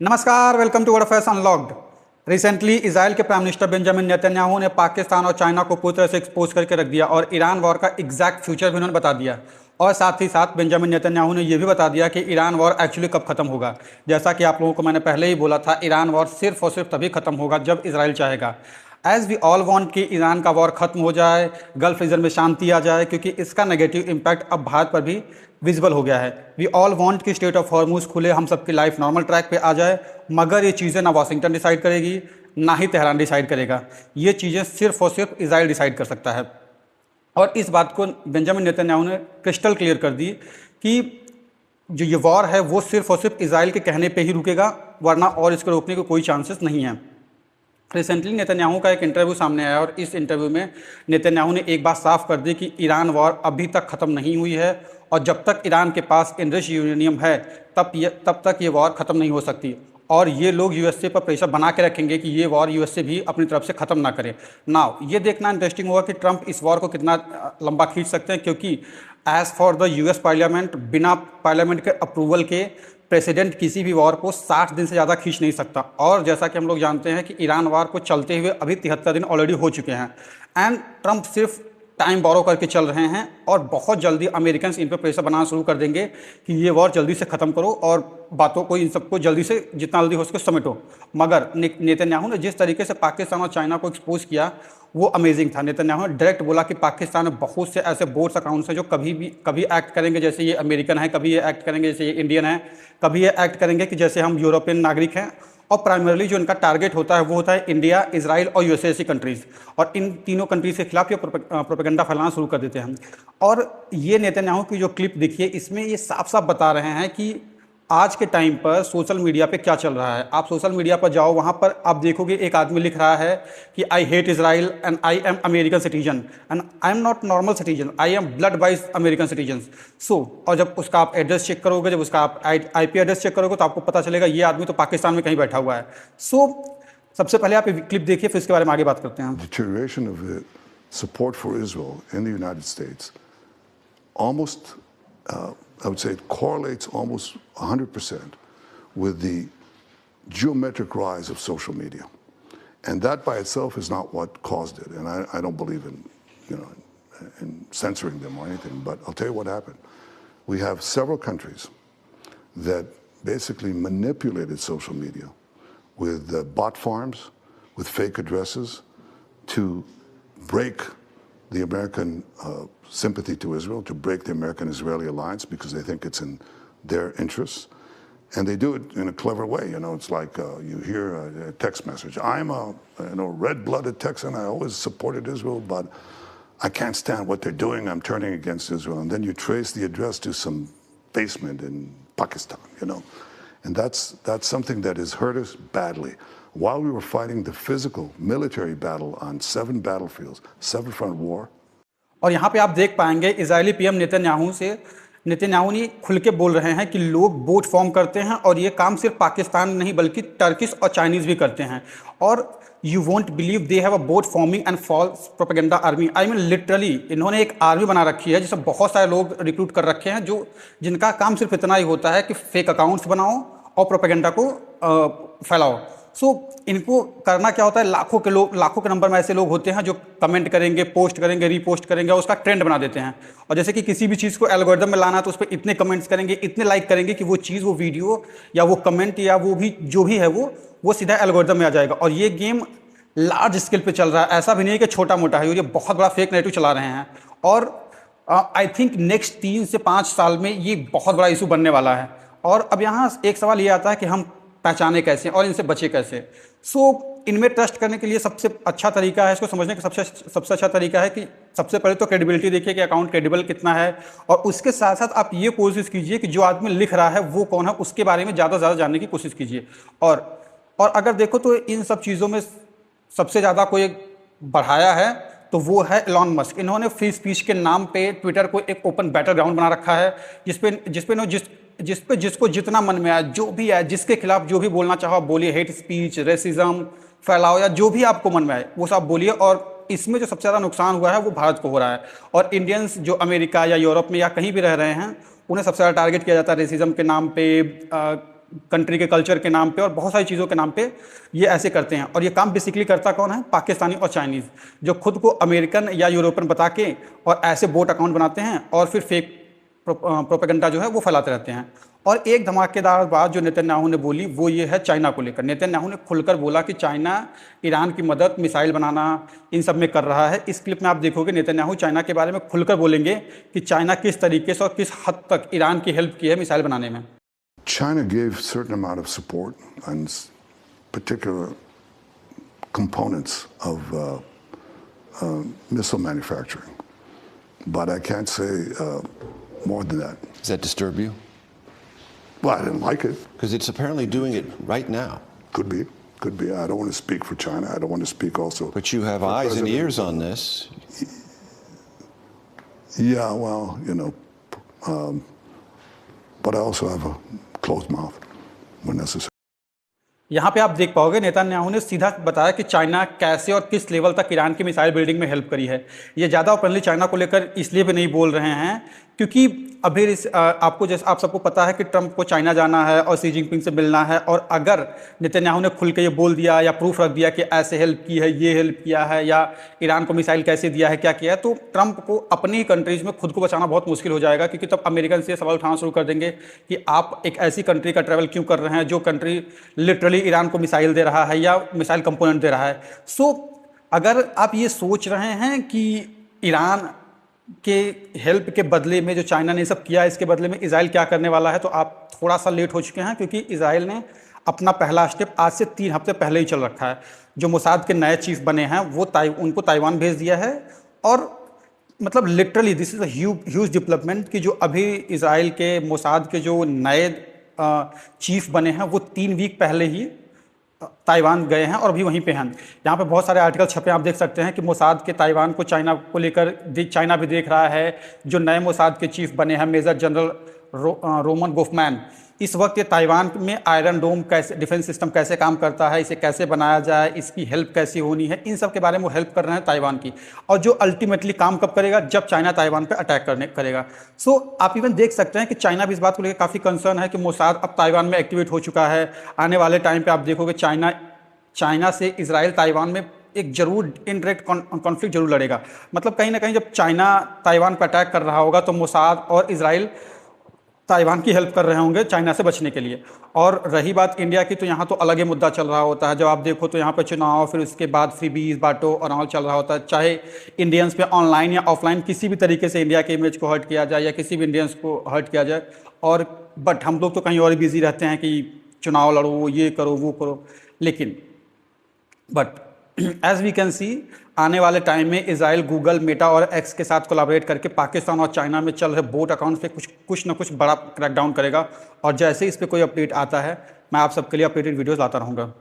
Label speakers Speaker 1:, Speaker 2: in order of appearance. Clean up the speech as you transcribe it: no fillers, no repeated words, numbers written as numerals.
Speaker 1: नमस्कार, welcome to world affairs unlocked. Recently Israel के prime minister Benjamin Netanyahu ने पाकिस्तान और चाइना को पूरी तरह से एक्सपोज करके रख दिया और ईरान वॉर का एग्जैक्ट फ्यूचर भी उन्होंने बता दिया। और साथ ही साथ बेंजामिन नेतन्याहू ने यह भी बता दिया कि ईरान वॉर एक्चुअली कब खत्म होगा। जैसा कि आप लोगों को मैंने पहले ही बोला था, ईरान वॉर सिर्फ और सिर्फ तभी खत्म होगा जब इजराइल चाहेगा। एज वी ऑल वांट कि ईरान का वॉर खत्म हो जाए, गल्फ रीजन में शांति आ जाए, क्योंकि इसका नेगेटिव इम्पैक्ट अब भारत पर भी विजिबल हो गया है। वी ऑल वांट कि स्टेट ऑफ हॉर्मुज खुले, हम सबकी लाइफ नॉर्मल ट्रैक पे आ जाए। मगर ये चीज़ें ना वाशिंगटन डिसाइड करेगी, ना ही तेहरान डिसाइड करेगा। ये चीज़ें सिर्फ और सिर्फ इजराइल डिसाइड कर सकता है। और इस बात को बेंजामिन नेतन्याहू ने क्रिस्टल क्लियर कर दी कि जो ये वॉर है वो सिर्फ और सिर्फ इजराइल के कहने पे ही रुकेगा, वरना और इसको रोकने के कोई चांसेस नहीं है। रिसेंटली नेतन्याहू का एक इंटरव्यू सामने आया और इस इंटरव्यू में नेतन्याहू ने एक बात साफ कर दी कि ईरान वॉर अभी तक ख़त्म नहीं हुई है और जब तक ईरान के पास एनरिच्ड यूरेनियम है तब तक ये वॉर ख़त्म नहीं हो सकती। और ये लोग यूएसए पर प्रेशर बना के रखेंगे कि ये वॉर यूएसए भी अपनी तरफ से ख़त्म ना करे। नाउ ये देखना इंटरेस्टिंग होगा कि ट्रंप इस वॉर को कितना लंबा खींच सकते हैं, क्योंकि as for the US parliament, बिना पार्लियामेंट के अप्रूवल के प्रेसिडेंट किसी भी वॉर को 60 दिन से ज़्यादा खींच नहीं सकता। और जैसा कि हम लोग जानते हैं कि ईरान वॉर को चलते हुए अभी 73 दिन ऑलरेडी हो चुके हैं एंड ट्रंप सिर्फ टाइम बोरो करके चल रहे हैं और बहुत जल्दी अमेरिकन इन पर प्रेशर बनाना शुरू कर देंगे कि ये वॉर जल्दी से ख़त्म करो और बातों को, इन सबको जल्दी से जितना जल्दी हो सके समेटो। मगर नेतन्याहू ने जिस तरीके से पाकिस्तान और चाइना को एक्सपोज किया वो अमेजिंग था। नेतन्याहू ने डायरेक्ट बोला कि पाकिस्तान में बहुत से ऐसे बोर्ड्स अकाउंट्स हैं जो कभी एक्ट करेंगे जैसे ये अमेरिकन है, कभी ये एक्ट करेंगे जैसे ये इंडियन है, कभी ये एक्ट करेंगे कि जैसे हम यूरोपियन नागरिक हैं। और प्राइमरली जो इनका टारगेट होता है वो होता है इंडिया, इजराइल और यूएसए जैसी कंट्रीज़। और इन तीनों कंट्रीज़ के खिलाफ ये प्रोपेगेंडा फैलाना शुरू कर देते हैं। और ये नेतन्याहू की जो क्लिप देखिए, इसमें ये साफ साफ बता रहे हैं कि आज के टाइम पर सोशल मीडिया पे क्या चल रहा है। आप सोशल मीडिया पर जाओ, वहाँ पर आप देखोगे एक आदमी लिख रहा है कि I hate Israel and I am American citizen and I am not normal citizen, I am blood wise American citizen. So और जब उसका आप एड्रेस चेक करोगे, जब उसका आप IP एड्रेस चेक करोगे तो आपको पता चलेगा ये आदमी तो पाकिस्तान में कहीं बैठा हुआ है। सो सबसे पहले आप क्लिप देखिए, फिर इसके बारे में आगे बात करते हैं।
Speaker 2: Deterioration of the support for Israel in the United States almost, I would say, it correlates almost 100% with the geometric rise of social media. And that by itself is not what caused it. And I don't believe in censoring them or anything, but I'll tell you what happened. We have several countries that basically manipulated social media with bot farms, with fake addresses to break the American sympathy to Israel, to break the American-Israeli alliance because they think it's in their interests. And they do it in a clever way. It's like you hear a text message. I'm a red-blooded Texan. I always supported Israel, but I can't stand what they're doing. I'm turning against Israel. And then you trace the address to some basement in Pakistan, And that's something that has hurt us badly. While we were fighting the physical military battle on 7 battlefields, 7-front war.
Speaker 1: और यहाँ पे आप देख पाएंगे Israeli PM Netanyahu ने खुल के बोल रहे हैं कि लोग बोट फॉर्म करते हैं और ये काम सिर्फ पाकिस्तान नहीं बल्कि टर्किश और चाइनीज़ भी करते हैं। और you won't believe they have a bot farming and false propaganda army. I mean literally इन्होंने एक आर्मी बना रखी है जिसमें बहुत सारे लोग रिक्रूट कर रखे हैं जिनका काम सिर्फ इतना ही होता है कि फेक अकाउंट्स बनाओ और प्रोपेगेंडा को फैलाओ। सो इनको करना क्या होता है, लाखों के नंबर में ऐसे लोग होते हैं जो कमेंट करेंगे, पोस्ट करेंगे, रीपोस्ट करेंगे और उसका ट्रेंड बना देते हैं। और जैसे कि किसी भी चीज़ को एल्गोरिदम में लाना है तो उस पर इतने कमेंट्स करेंगे, इतने लाइक करेंगे कि वो चीज़, वो वीडियो या वो कमेंट या वो भी जो भी है वो सीधा एल्गोरिदम में आ जाएगा। और ये गेम लार्ज स्केल पे चल रहा है, ऐसा भी नहीं है कि छोटा मोटा है। और ये बहुत बड़ा फेक नैरेटिव चला रहे हैं और आई थिंक नेक्स्ट 3 से 5 साल में ये बहुत बड़ा इशू बनने वाला है। और अब यहाँ एक सवाल ये आता है कि हम पहचाने कैसे और इनसे बचे कैसे। सो इनमें ट्रस्ट करने के लिए सबसे अच्छा तरीका है, इसको समझने का सबसे अच्छा तरीका है कि सबसे पहले तो क्रेडिबिलिटी देखिए कि अकाउंट क्रेडिबल कितना है। और उसके साथ साथ आप ये कोशिश कीजिए कि जो आदमी लिख रहा है वो कौन है, उसके बारे में ज़्यादा से ज़्यादा जानने की कोशिश कीजिए। और अगर देखो तो इन सब चीज़ों में सबसे ज़्यादा कोई बढ़ाया है तो वो है एलॉन मस्क। इन्होंने फ्री स्पीच के नाम पे ट्विटर को एक ओपन बैटल ग्राउंड बना रखा है जिसको जितना मन में आए, जो भी है, जिसके खिलाफ जो भी बोलना चाहो बोलिए, हेट स्पीच, रेसिज्म फैलाओ या जो भी आपको मन में आए वो सब बोलिए। और इसमें जो सबसे ज़्यादा नुकसान हुआ है वो भारत को हो रहा है। और इंडियंस जो अमेरिका या यूरोप में या कहीं भी रह रहे हैं उन्हें सबसे ज़्यादा टारगेट किया जाता है रेसिज्म के नाम पे, कंट्री के कल्चर के नाम पे और बहुत सारी चीज़ों के नाम पे ये ऐसे करते हैं। और ये काम बेसिकली करता कौन है? पाकिस्तानी और चाइनीज़, जो खुद को अमेरिकन या यूरोपियन बता के और ऐसे बोट अकाउंट बनाते हैं और फिर फेक प्रोपेगेंडा जो है वो फैलाते रहते हैं। और एक धमाकेदार बात जो नेतन्याहू ने बोली वो ये है चाइना को लेकर। नेतन्याहू ने खुलकर बोला कि चाइना ईरान की मदद, मिसाइल बनाना, इन सब में कर रहा है। इस क्लिप में आप देखोगे नेतन्याहू चाइना के बारे में खुलकर बोलेंगे कि चाइना किस तरीके से और किस हद तक ईरान की हेल्प की है मिसाइल बनाने में।
Speaker 2: China gave certain amount of support on particular components of missile manufacturing, but I can't say more than that.
Speaker 3: Does that disturb you?
Speaker 2: Well, I didn't like it.
Speaker 3: Because it's apparently doing it right now.
Speaker 2: Could be. I don't want to speak for China. I don't want to speak also.
Speaker 3: But you have eyes and ears on this.
Speaker 2: Yeah, well, but I also have a closed mouth when necessary.
Speaker 1: यहाँ पे आप देख पाओगे Netanyahu ने सीधा बताया कि China कैसे और किस लेवल तक ईरान की मिसाइल बिल्डिंग में हेल्प करी है। ये ज़्यादा ओपनली चाइना को लेकर इसलिए भी नहीं बोल रहे हैं क्योंकि अभी आपको जैसे आप सबको पता है कि ट्रंप को चाइना जाना है और शी जिनपिंग से मिलना है। और अगर नेतन्याहू ने खुल के ये बोल दिया या प्रूफ रख दिया कि ऐसे हेल्प की है, ये हेल्प किया है, या ईरान को मिसाइल कैसे दिया है, क्या किया है, तो ट्रंप को अपनी कंट्रीज में खुद को बचाना बहुत मुश्किल हो जाएगा। क्योंकि तब अमेरिकन से सवाल उठाना शुरू कर देंगे कि आप एक ऐसी कंट्री का ट्रैवल क्यों कर रहे हैं जो कंट्री लिटरली ईरान को मिसाइल दे रहा है या मिसाइल कंपोनेंट दे रहा है। सो अगर आप ये सोच रहे हैं कि ईरान के हेल्प के बदले में जो चाइना ने सब किया, इसके बदले में इजराइल क्या करने वाला है, तो आप थोड़ा सा लेट हो चुके हैं। क्योंकि इजराइल ने अपना पहला स्टेप आज से 3 हफ्ते पहले ही चल रखा है। जो मोसाद के नए चीफ बने हैं वो उनको ताइवान भेज दिया है। और मतलब literally this is a huge development कि जो अभी इजराइल के मोसाद के जो नए चीफ बने हैं वो 3 वीक पहले ही ताइवान गए हैं और अभी वहीं पे हैं। यहाँ पे बहुत सारे आर्टिकल छपे, आप देख सकते हैं कि मोसाद के ताइवान को चाइना को लेकर चाइना भी देख रहा है। जो नए मोसाद के चीफ बने हैं मेजर जनरल रोमन गोफमैन, इस वक्त ये ताइवान में आयरन डोम कैसे, डिफेंस सिस्टम कैसे काम करता है, इसे कैसे बनाया जाए, इसकी हेल्प कैसी होनी है, इन सब के बारे में वो हेल्प कर रहे हैं ताइवान की। और जो अल्टीमेटली काम कब करेगा? जब चाइना ताइवान पे अटैक करेगा। सो आप इवन देख सकते हैं कि चाइना भी इस बात को लेकर काफ़ी कंसर्न है कि मोसाद अब ताइवान में एक्टिवेट हो चुका है। आने वाले टाइम पर आप देखोगे चाइना से इजराइल ताइवान में एक जरूर इनडायरेक्ट कॉन्फ्लिक्ट जरूर लड़ेगा। मतलब कहीं ना कहीं जब चाइना ताइवान पर अटैक कर रहा होगा तो मोसाद और इजराइल ताइवान की हेल्प कर रहे होंगे चाइना से बचने के लिए। और रही बात इंडिया की, तो यहाँ तो अलग ही मुद्दा चल रहा होता है। जब आप देखो तो यहाँ पे चुनाव, फिर उसके बाद फ्रीबीज बांटो और ऑल चल रहा होता है। चाहे इंडियंस पे ऑनलाइन या ऑफलाइन किसी भी तरीके से इंडिया के इमेज को हर्ट किया जाए या किसी भी इंडियंस को हर्ट किया जाए। और बट हम लोग तो कहीं और बिजी रहते हैं कि चुनाव लड़ो, ये करो, वो करो। लेकिन but as we can see आने वाले टाइम में इजराइल गूगल, मेटा और एक्स के साथ कोलैबोरेट करके पाकिस्तान और चाइना में चल रहे बोट अकाउंट पे कुछ ना कुछ बड़ा क्रैकडाउन करेगा। और जैसे इस पर कोई अपडेट आता है मैं आप सबके लिए अपडेटेड वीडियोस लाता रहूँगा।